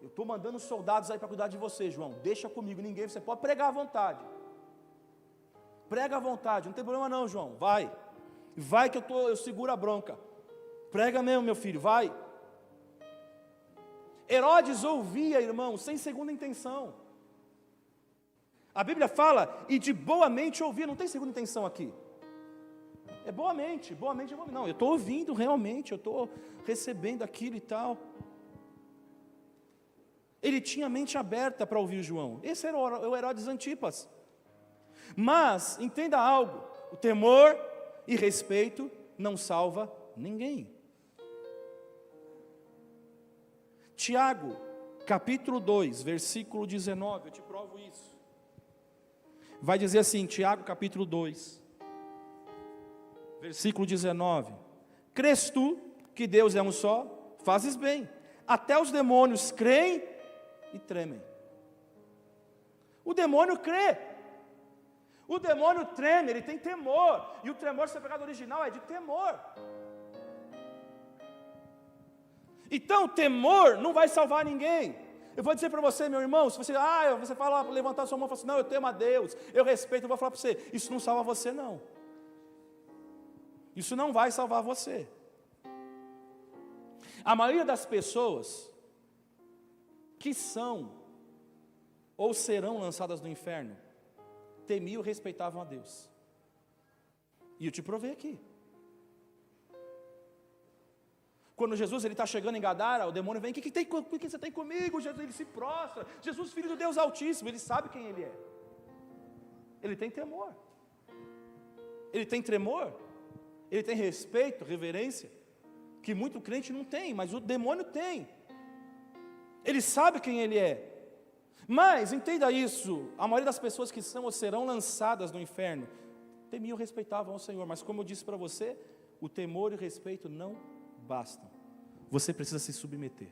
eu estou mandando soldados aí para cuidar de você, João, deixa comigo, você pode pregar à vontade. Prega à vontade, não tem problema não, João, vai que eu seguro a bronca. Prega mesmo, meu filho, vai. Herodes ouvia, irmão, sem segunda intenção. A Bíblia fala, e de boa mente ouvia, não tem segunda intenção aqui. É boa mente, não, eu estou ouvindo realmente, eu estou recebendo aquilo e tal. Ele tinha a mente aberta para ouvir João. Esse era o Herodes Antipas. Mas, entenda algo, o temor e respeito não salva ninguém. Tiago, capítulo 2, versículo 19, eu te provo isso. Vai dizer assim, Tiago capítulo 2, versículo 19: crês tu que Deus é um só? Fazes bem, até os demônios creem e tremem. O demônio crê, o demônio treme, ele tem temor, e o tremor, se você pegar do original, é de temor. Então, temor não vai salvar ninguém. Eu vou dizer para você, meu irmão, se você fala, levantar sua mão e falar assim, não, eu temo a Deus, eu respeito, eu vou falar para você, isso não salva você não. Isso não vai salvar você. A maioria das pessoas que são ou serão lançadas no inferno, temiam e respeitavam a Deus. E eu te provei aqui. Quando Jesus está chegando em Gadara, o demônio vem, o que você tem comigo? Jesus, ele se prostra. Jesus, filho do Deus Altíssimo, ele sabe quem ele é. Ele tem temor. Ele tem tremor. Ele tem respeito, reverência, que muito crente não tem, mas o demônio tem. Ele sabe quem ele é. Mas, entenda isso, a maioria das pessoas que são ou serão lançadas no inferno, temiam e respeitavam o Senhor, mas como eu disse para você, o temor e o respeito não bastam. Você precisa se submeter.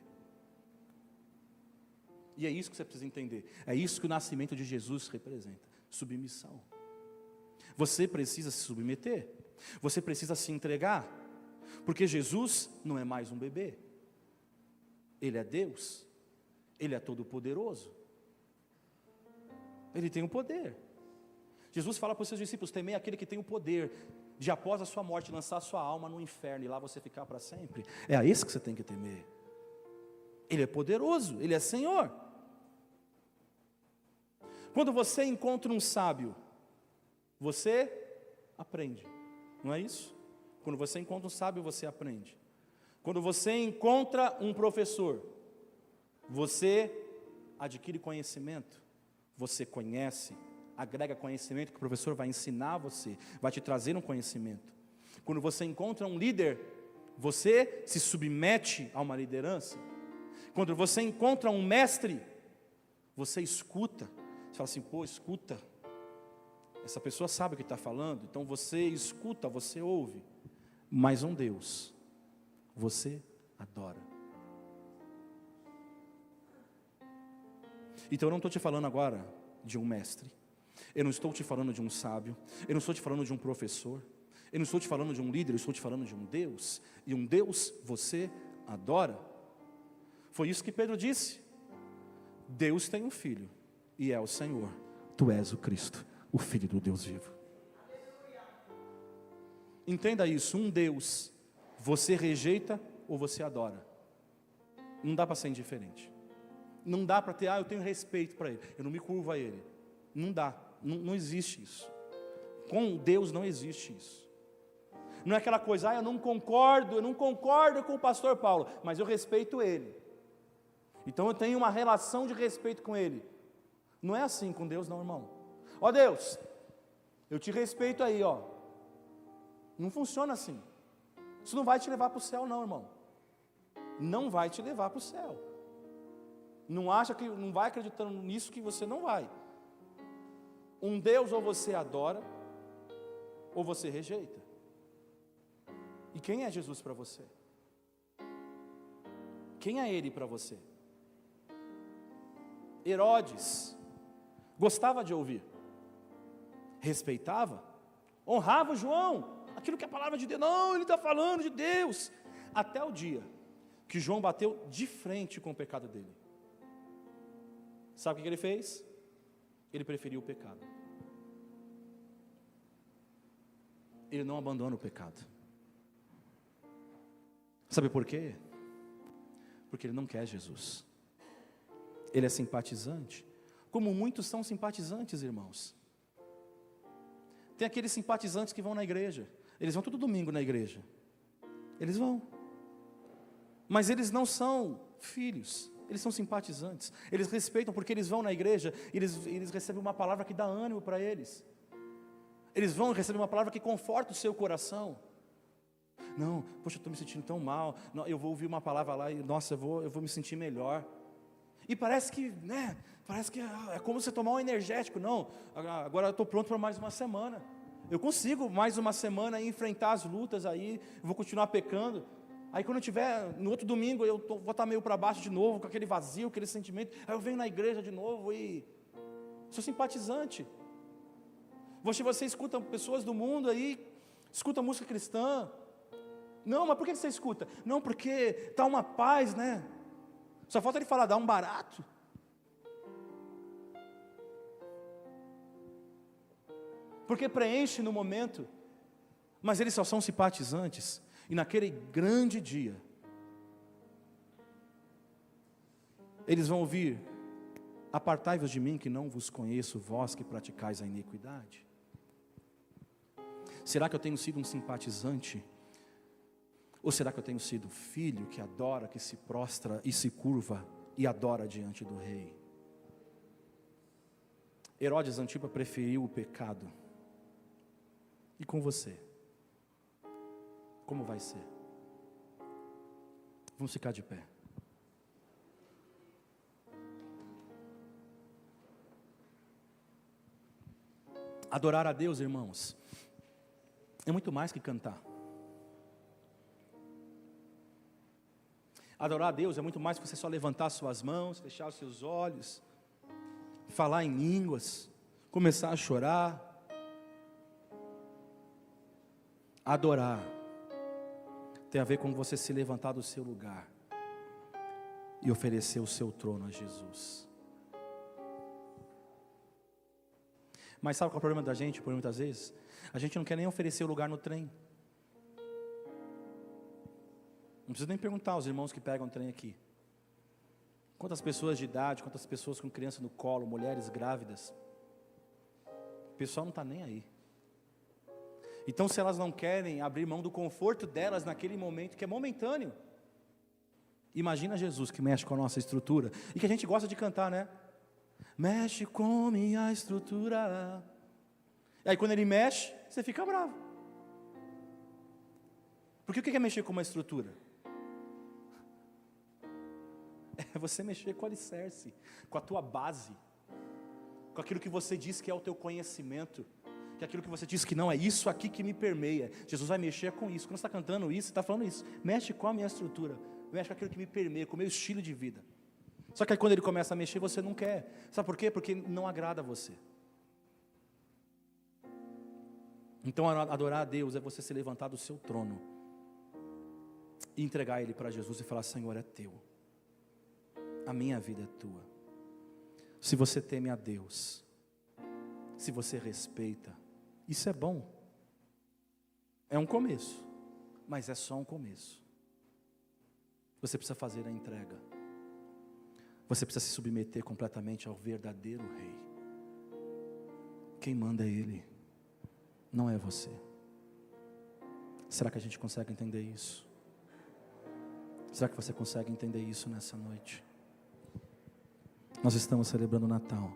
E é isso que você precisa entender. É isso que o nascimento de Jesus representa. Submissão. Você precisa se submeter. Você precisa se entregar. Porque Jesus não é mais um bebê. Ele é Deus. Ele é todo-poderoso. Ele tem o poder. Jesus fala para os seus discípulos, temei aquele que tem o poder de, após a sua morte, lançar a sua alma no inferno e lá você ficar para sempre. É a esse que você tem que temer. Ele é poderoso, Ele é Senhor. Quando você encontra um sábio, você aprende, não é isso? Quando você encontra um sábio, você aprende. Quando você encontra um professor, você adquire conhecimento, você conhece, agrega conhecimento que o professor vai ensinar você, vai te trazer um conhecimento. Quando você encontra um líder, você se submete a uma liderança. Quando você encontra um mestre, você escuta. Você fala assim, escuta. Essa pessoa sabe o que está falando, então você escuta, você ouve. Mas um Deus, você adora. Então eu não estou te falando agora de um mestre. Eu não estou te falando de um sábio, eu não estou te falando de um professor, eu não estou te falando de um líder, eu estou te falando de um Deus, e um Deus você adora. Foi isso que Pedro disse. Deus tem um filho, e é o Senhor. Tu és o Cristo, o Filho do Deus vivo. Entenda isso, um Deus, você rejeita ou você adora. Não dá para ser indiferente. Não dá para ter, eu tenho respeito para Ele, eu não me curvo a Ele. Não dá. Não existe isso. Com Deus não existe isso. Não é aquela coisa, eu não concordo com o pastor Paulo, mas eu respeito ele. Então eu tenho uma relação de respeito com ele. Não é assim com Deus não, irmão. Ó Deus, eu te respeito aí, ó. Não funciona assim. Isso não vai te levar para o céu não, irmão. Não vai te levar para o céu. Não acha que, não vai acreditando nisso que você não vai. Um Deus ou você adora, ou você rejeita. E quem é Jesus para você? Quem é Ele para você? Herodes gostava de ouvir, respeitava, honrava João, aquilo que é a palavra de Deus, não, ele está falando de Deus, até o dia que João bateu de frente com o pecado dele. Sabe o que ele fez? Ele preferiu o pecado. Ele não abandona o pecado. Sabe por quê? Porque ele não quer Jesus. Ele é simpatizante, como muitos são simpatizantes, irmãos. Tem aqueles simpatizantes que vão na igreja, eles vão todo domingo na igreja, eles vão, mas eles não são filhos, eles são simpatizantes, eles respeitam porque eles vão na igreja, eles recebem uma palavra que dá ânimo para eles, eles vão receber uma palavra que conforta o seu coração. Não, poxa, eu estou me sentindo tão mal, não, eu vou ouvir uma palavra lá e, nossa, eu vou me sentir melhor. E parece que é como você tomar um energético. Não, agora eu estou pronto para mais uma semana. Eu consigo mais uma semana enfrentar as lutas aí, vou continuar pecando. Aí quando eu tiver, no outro domingo, vou estar meio para baixo de novo, com aquele vazio, aquele sentimento. Aí eu venho na igreja de novo e sou simpatizante. Você escuta pessoas do mundo aí, escuta música cristã. Não, mas por que você escuta? Não, porque está uma paz, né? Só falta ele falar, dá um barato. Porque preenche no momento, mas eles só são simpatizantes. E naquele grande dia, eles vão ouvir: apartai-vos de mim que não vos conheço, vós que praticais a iniquidade. Será que eu tenho sido um simpatizante? Ou será que eu tenho sido filho que adora, que se prostra e se curva e adora diante do rei? Herodes Antipa preferiu o pecado. E com você? Como vai ser? Vamos ficar de pé. Adorar a Deus, irmãos, é muito mais que cantar. Adorar a Deus é muito mais que você só levantar suas mãos, fechar os seus olhos, falar em línguas, começar a chorar. Adorar tem a ver com você se levantar do seu lugar e oferecer o seu trono a Jesus. Mas sabe qual é o problema da gente, por muitas vezes? A gente não quer nem oferecer o lugar no trem. Não precisa nem perguntar aos irmãos que pegam o trem aqui. Quantas pessoas de idade, quantas pessoas com criança no colo, mulheres grávidas. O pessoal não está nem aí. Então, se elas não querem abrir mão do conforto delas naquele momento, que é momentâneo, imagina Jesus que mexe com a nossa estrutura, e que a gente gosta de cantar, né? Mexe com minha estrutura. E aí quando ele mexe, você fica bravo. Porque o que é mexer com uma estrutura? É você mexer com o alicerce, com a tua base, com aquilo que você diz que é o teu conhecimento, que é aquilo que você diz que não, é isso aqui que me permeia. Jesus vai mexer com isso. Quando você está cantando isso, você está falando isso. Mexe com a minha estrutura, mexe com aquilo que me permeia, com o meu estilo de vida. Só que aí quando ele começa a mexer, você não quer. Sabe por quê? Porque não agrada a você. Então adorar a Deus é você se levantar do seu trono e entregar Ele para Jesus e falar: Senhor, é teu, a minha vida é tua. Se você teme a Deus, se você respeita, isso é bom. É um começo, mas é só um começo. Você precisa fazer a entrega. Você precisa se submeter completamente ao verdadeiro Rei. Quem manda é Ele. não é você. Será que a gente consegue entender isso? Será que você consegue entender isso nessa noite? Nós estamos celebrando o Natal.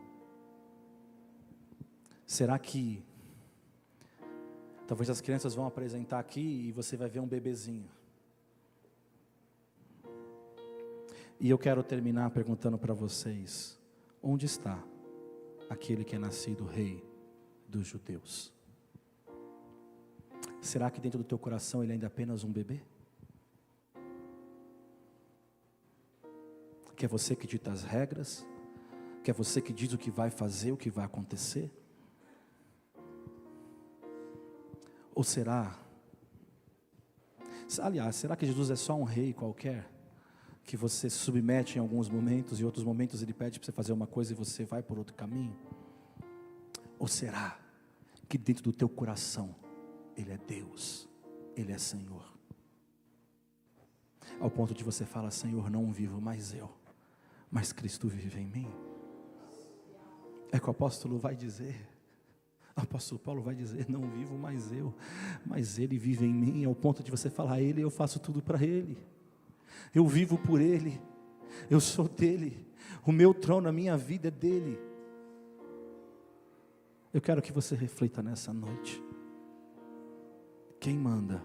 Será que talvez as crianças vão apresentar aqui e você vai ver um bebezinho? E eu quero terminar perguntando para vocês: onde está aquele que é nascido rei dos judeus? Será que dentro do teu coração ele ainda é apenas um bebê? Que é você que dita as regras? Que é você que diz o que vai fazer, o que vai acontecer? Ou será, aliás, será que Jesus é só um rei qualquer, que você se submete em alguns momentos, e em outros momentos ele pede para você fazer uma coisa e você vai por outro caminho? Ou será que dentro do teu coração ele é Deus, ele é Senhor? Ao ponto de você falar: Senhor, não vivo mais eu, mas Cristo vive em mim. É que o apóstolo vai dizer, o apóstolo Paulo vai dizer: não vivo mais eu, mas Ele vive em mim. Ao ponto de você falar: Ele, eu faço tudo para Ele, eu vivo por Ele, eu sou dEle, o meu trono, a minha vida é dEle. Eu quero que você reflita nessa noite: quem manda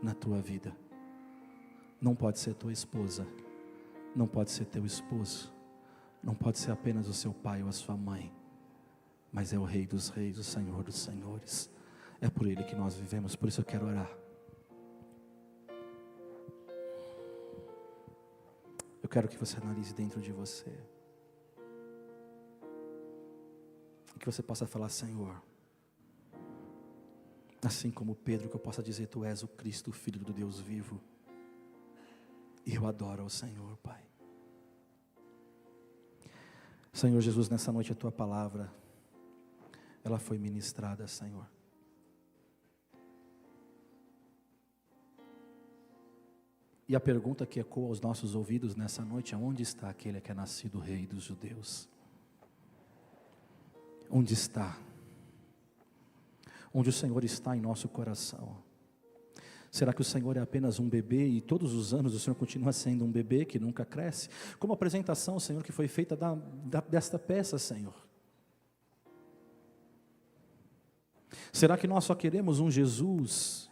na tua vida? Não pode ser tua esposa, não pode ser teu esposo, não pode ser apenas o seu pai ou a sua mãe, mas é o Rei dos Reis, o Senhor dos Senhores. É por Ele que nós vivemos. Por isso eu quero orar. Eu quero que você analise dentro de você, e que você possa falar: Senhor, assim como Pedro, que eu possa dizer: Tu és o Cristo, o Filho do Deus vivo. E eu adoro ao Senhor, Pai. Senhor Jesus, nessa noite a Tua palavra, ela foi ministrada, Senhor. E a pergunta que ecoa aos nossos ouvidos nessa noite é: onde está aquele que é nascido Rei dos judeus? Onde está? Onde o Senhor está em nosso coração? Será que o Senhor é apenas um bebê e todos os anos o Senhor continua sendo um bebê que nunca cresce? Como a apresentação, Senhor, que foi feita desta peça, Senhor. Será que nós só queremos um Jesus,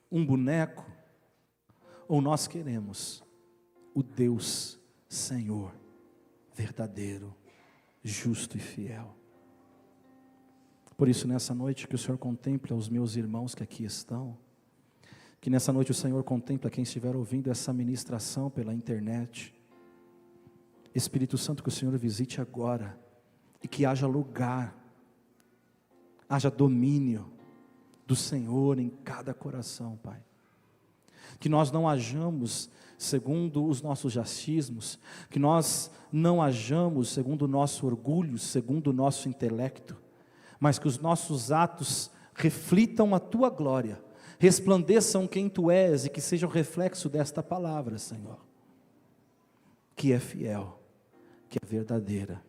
um boneco? Ou nós queremos o Deus Senhor, verdadeiro, justo e fiel? Por isso, nessa noite, que o Senhor contemple os meus irmãos que aqui estão, que nessa noite o Senhor contempla quem estiver ouvindo essa ministração pela internet. Espírito Santo, que o Senhor visite agora, e que haja lugar, haja domínio do Senhor em cada coração, Pai. Que nós não hajamos segundo os nossos achismos, que nós não hajamos segundo o nosso orgulho, segundo o nosso intelecto, mas que os nossos atos reflitam a Tua glória, resplandeçam quem Tu és, e que sejam reflexo desta palavra, Senhor, que é fiel, que é verdadeira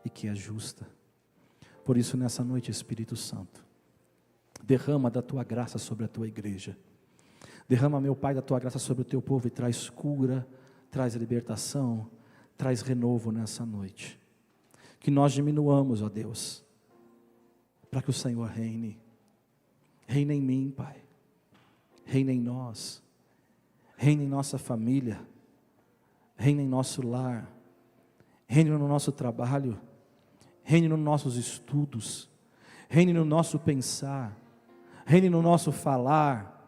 e que é justa. Por isso, nessa noite, Espírito Santo, derrama da Tua graça sobre a Tua igreja. Derrama, meu Pai, da Tua graça sobre o Teu povo e traz cura, traz libertação, traz renovo nessa noite. Que nós diminuamos, ó Deus, para que o Senhor reine. Reine em mim, Pai. Reine em nós. Reine em nossa família. Reine em nosso lar. Reine no nosso trabalho. Reine nos nossos estudos. Reine no nosso pensar. Reine no nosso falar.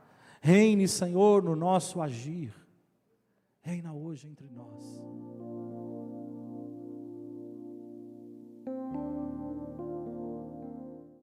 Reine, Senhor, no nosso agir. Reina hoje entre nós.